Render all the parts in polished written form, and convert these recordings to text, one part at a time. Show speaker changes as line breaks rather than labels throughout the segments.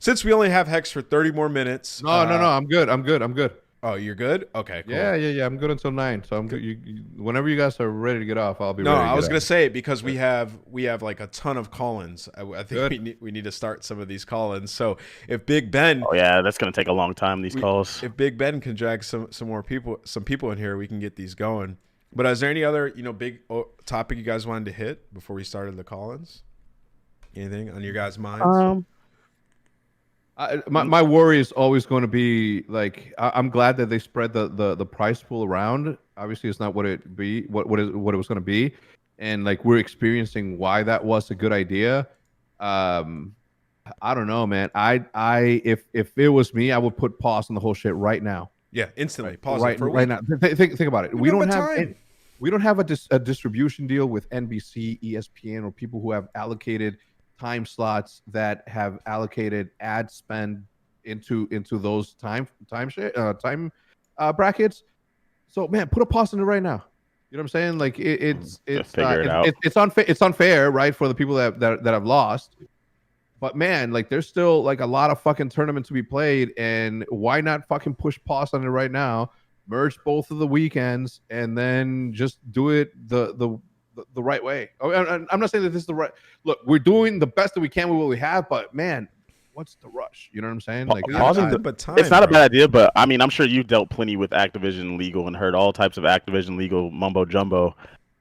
since we only have Hex for 30 more minutes.
No. I'm good.
Oh, you're good? Okay, cool.
Yeah. I'm good until 9. So I'm good. Whenever you guys are ready to get off, I'll be
No,
ready.
I was gonna say because we have like a ton of call-ins. I think we need to start some of these call-ins. So if Big Ben,
Oh yeah, that's gonna take a long time. These calls.
if Big Ben can drag some more people, some people in here, we can get these going. But is there any other big topic you guys wanted to hit before we started the call-ins? Anything on your guys' minds?
My worry is always going to be like I'm glad that they spread the price pool around. Obviously, it's not what it was going to be, and like we're experiencing why that was a good idea. I don't know, man. If it was me, I would put pause on the whole shit right now.
Yeah, instantly pause
right,
it for a
right
week.
now. Think about it. We don't have a distribution deal with NBC, ESPN, or people who have allocated time slots that have allocated ad spend into those time brackets. So man, put a pause on it right now. You know what I'm saying? Like it's unfair. It's unfair, right, for the people that have lost. But man, like there's still like a lot of fucking tournaments to be played, and why not fucking push pause on it right now? Merge both of the weekends and then just do it the right way. I'm not saying that this is the right. Look, we're doing the best that we can with what we have, but man, what's the rush? You know what I'm saying? Like,
it's not a bad idea, but I mean, I'm sure you've dealt plenty with Activision legal and heard all types of Activision legal mumbo jumbo.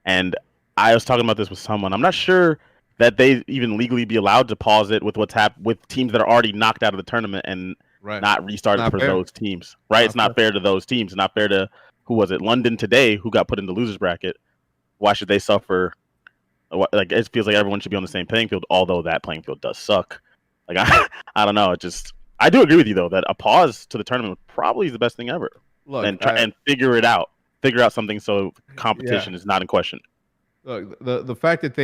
And I was talking about this with someone. I'm not sure that they even legally be allowed to pause it with what's happened with teams that are already knocked out of the tournament and not restarted for those teams. Right? It's not fair to those teams. It's not fair to who was it? London today, who got put in the losers bracket. Why should they suffer? Like it feels like everyone should be on the same playing field, although that playing field does suck. Like I don't know. I do agree with you though that a pause to the tournament probably is the best thing ever.
Look,
and figure it out. Figure out something so competition is not in question.
Look, the fact that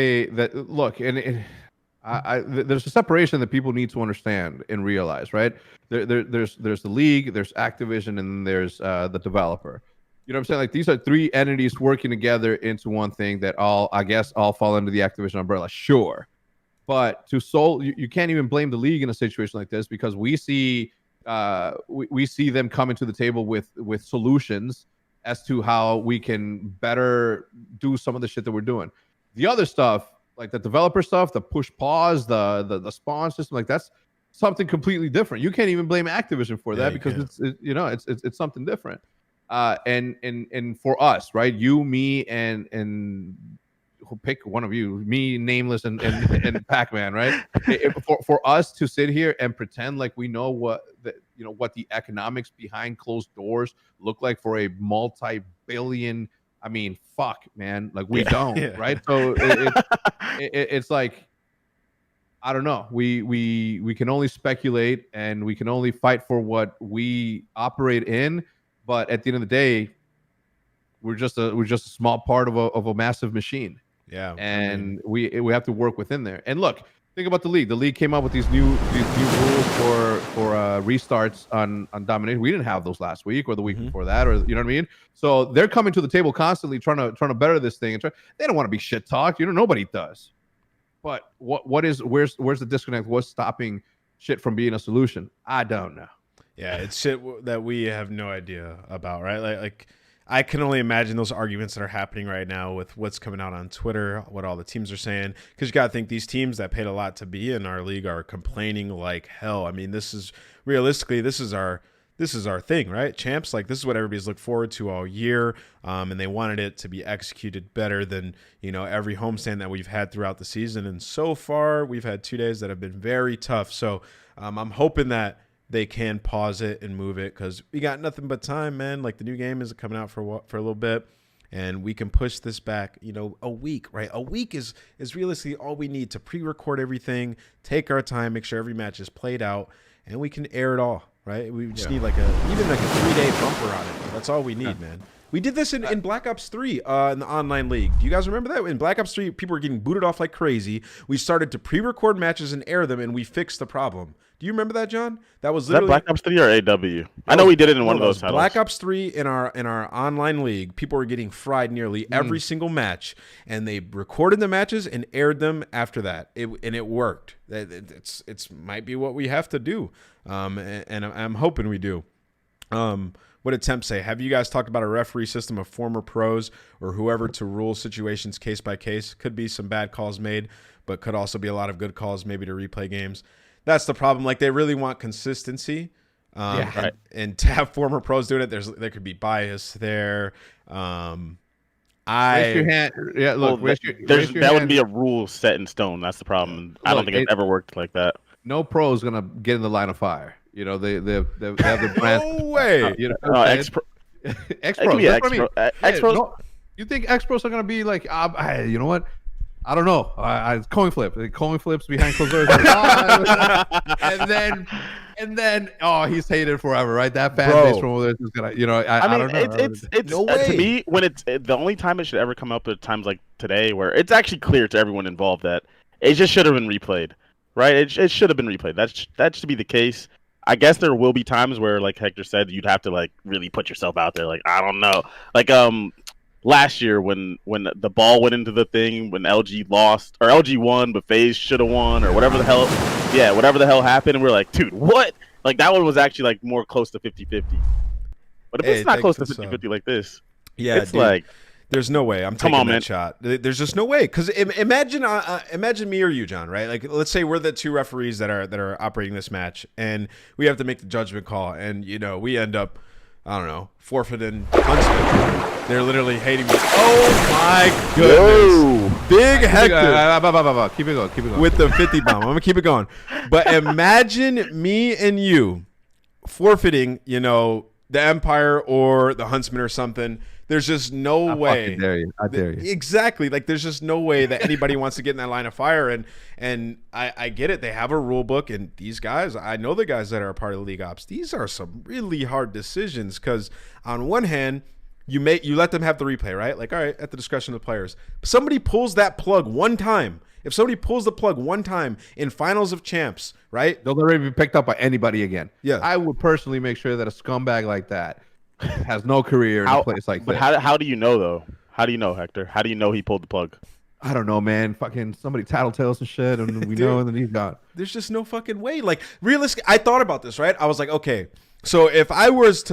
there's a separation that people need to understand and realize, right? There's the league, there's Activision, and there's the developer. You know what I'm saying? Like these are three entities working together into one thing that all fall under the Activision umbrella. Sure. But you can't even blame the league in a situation like this because we see them coming to the table with solutions as to how we can better do some of the shit that we're doing. The other stuff, like the developer stuff, the push pause, the spawn system, like that's something completely different. You can't even blame Activision for that because it's something different. And for us, right? You, me, and pick one of you, me, Nameless, and Pacman, right? For us to sit here and pretend like we know what the economics behind closed doors look like for a multi-billion. I mean, fuck, man. Like we don't, right? So it's like I don't know. We can only speculate and we can only fight for what we operate in. But at the end of the day, we're just a small part of a massive machine.
Yeah,
and we have to work within there. And look, think about the league. The league came out with these new rules for restarts on domination. We didn't have those last week or the week before that, or you know what I mean. So they're coming to the table constantly trying to better this thing. And they don't want to be shit talked. Nobody does. But where's the disconnect? What's stopping shit from being a solution? I don't know.
Yeah, it's shit that we have no idea about, right? Like I can only imagine those arguments that are happening right now with what's coming out on Twitter, what all the teams are saying. Because you got to think these teams that paid a lot to be in our league are complaining like hell. I mean, this is our thing, right? Champs, like this is what everybody's looked forward to all year, and they wanted it to be executed better than every homestand that we've had throughout the season. And so far, we've had 2 days that have been very tough. So I'm hoping that they can pause it and move it because we got nothing but time, man. Like the new game is coming out for a little bit, and we can push this back, a week, right? A week is realistically all we need to pre-record everything, take our time, make sure every match is played out, and we can air it all, right? We just need even a 3-day bumper on it. That's all we need, man. We did this in Black Ops 3 in the online league. Do you guys remember that? In Black Ops 3, people were getting booted off like crazy. We started to pre-record matches and air them, and we fixed the problem Do you remember that, John? That was
Is that
literally
Black Ops 3 or AW? I know we did it in one of those titles.
Black Ops 3 in our online league. People were getting fried nearly every single match, and they recorded the matches and aired them after that. And it worked. It's might be what we have to do, and I'm hoping we do. What did Temp say? Have you guys talked about a referee system of former pros or whoever to rule situations case by case? Could be some bad calls made, but could also be a lot of good calls maybe to replay games. That's the problem. Like, they really want consistency. And to have former pros doing it, there could be bias there.
Raise your hand. Yeah, look,
Well,
raise your
that would
hand.
be a rule set in stone. That's the problem. I don't think it's ever worked like that.
No pro is gonna get in the line of fire. You know, they have the brand.
No way.
You know,
X-Pro.
X
It could
pros.
be X-Pro. X-Pros.
No, you think X pros are gonna be like, you know what? I don't know. Coin flip. The coin flips behind closed doors. and then, he's hated forever, right? That fan base from over there is gonna, you know. I don't know.
It's
No way.
to me, when the only time it should ever come up at times like today, where it's actually clear to everyone involved that it just should have been replayed, right? It should have been replayed. That should be the case. I guess there will be times where, like Hector said, you'd have to like really put yourself out there. Like, I don't know, like last year when the ball went into the thing, when LG lost or LG won but FaZe should have won, or whatever the hell happened, and we're like, dude, what? Like, that one was actually like more close to 50-50. But if it's not close to 50-50 like this, it's dude, like,
there's no way I'm taking that shot. There's just no way. Because imagine me or you, John, right? Like, let's say we're the two referees that are operating this match, and we have to make the judgment call, and you know, we end up, I don't know, forfeiting Huntsman. They're literally hating me. Oh my goodness.
Whoa.
Big Hector.
Keep it going.
With the 50 bomb. I'm going to keep it going. But imagine me and you forfeiting, you know, the Empire or the Huntsman or something. There's just no way.
I dare you.
Exactly. Like, there's just no way that anybody wants to get in that line of fire. And I get it. They have a rule book. And these guys, I know the guys that are a part of the League Ops. These are some really hard decisions because on one hand, you let them have the replay, right? Like, all right, at the discretion of the players. Somebody pulls that plug one time. If somebody pulls the plug one time in finals of champs, right?
They'll never be picked up by anybody again.
Yeah.
I would personally make sure that a scumbag like that has no career in a place like that.
But how do you know, though? How do you know, Hector? How do you know he pulled the plug?
I don't know, man. Fucking somebody tattletales and shit, and we know, and then he's gone.
There's just no fucking way. Like, realistically, I thought about this, right? I was like, okay, so if I was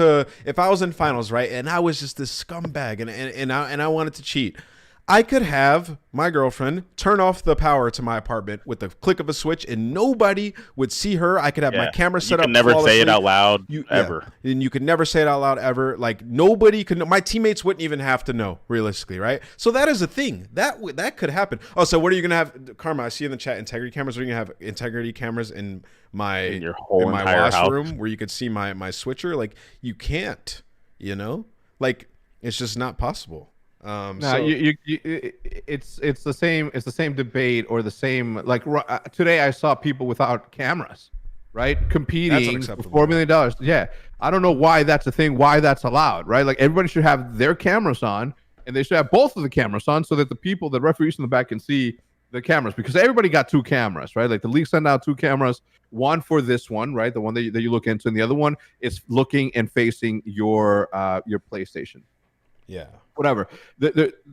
in finals, right, and I was just this scumbag, and I wanted to cheat, I could have my girlfriend turn off the power to my apartment with the click of a switch, and nobody would see her. I could have my camera set up.
You can never say it out loud ever.
Yeah. And you could never say it out loud ever. Like, nobody could. My teammates wouldn't even have to know, realistically, right? So that is a thing that could happen. Oh, so what are you gonna have, Karma? I see in the chat integrity cameras. Are you gonna have integrity cameras in my washroom where you could see my switcher? Like, you can't. You know, like, it's just not possible.
It's the same. It's the same debate or the same. Like, today, I saw people without cameras, right, competing for $4 million. Yeah, I don't know why that's a thing. Why that's allowed, right? Like, everybody should have their cameras on, and they should have both of the cameras on so that the referees in the back can see the cameras, because everybody got two cameras, right? Like, the league sent out two cameras, one for this one, right, the one that you look into, and the other one is looking and facing your PlayStation.
Yeah.
Whatever.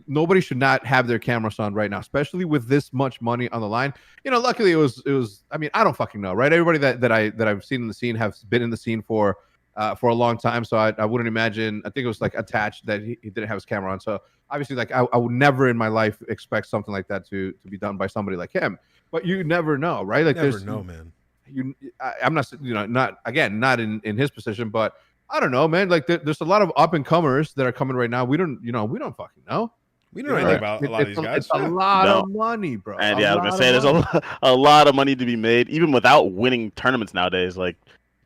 Nobody should not have their cameras on right now, especially with this much money on the line. You know, luckily it was. I mean, I don't fucking know, right? Everybody that I've seen in the scene have been in the scene for a long time, so I wouldn't imagine. I think it was like attached that he didn't have his camera on. So obviously, like, I would never in my life expect something like that to be done by somebody like him. But you never know, right? Like,
never know, man.
I'm not, you know, not in his position, but I don't know, man. Like, there's a lot of up and comers that are coming right now. We don't fucking know.
We don't know anything about a lot of these guys.
It's a lot of money, bro.
And I was gonna say, there's a lot of money to be made, even without winning tournaments nowadays. Like,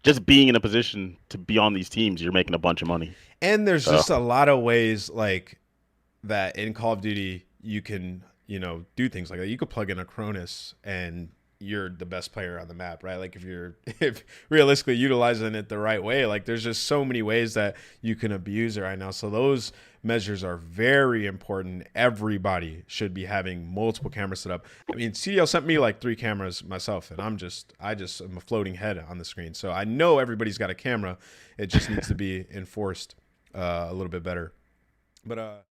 just being in a position to be on these teams, you're making a bunch of money.
And there's just a lot of ways, like, that in Call of Duty you can, you know, do things like that. You could plug in a Cronus and you're the best player on the map, right? Like, if realistically utilizing it the right way, like, there's just so many ways that you can abuse it right now. So those measures are very important. Everybody should be having multiple cameras set up. I mean, CDL sent me like 3 cameras myself, and I just am a floating head on the screen. So I know everybody's got a camera. It just needs to be enforced a little bit better. But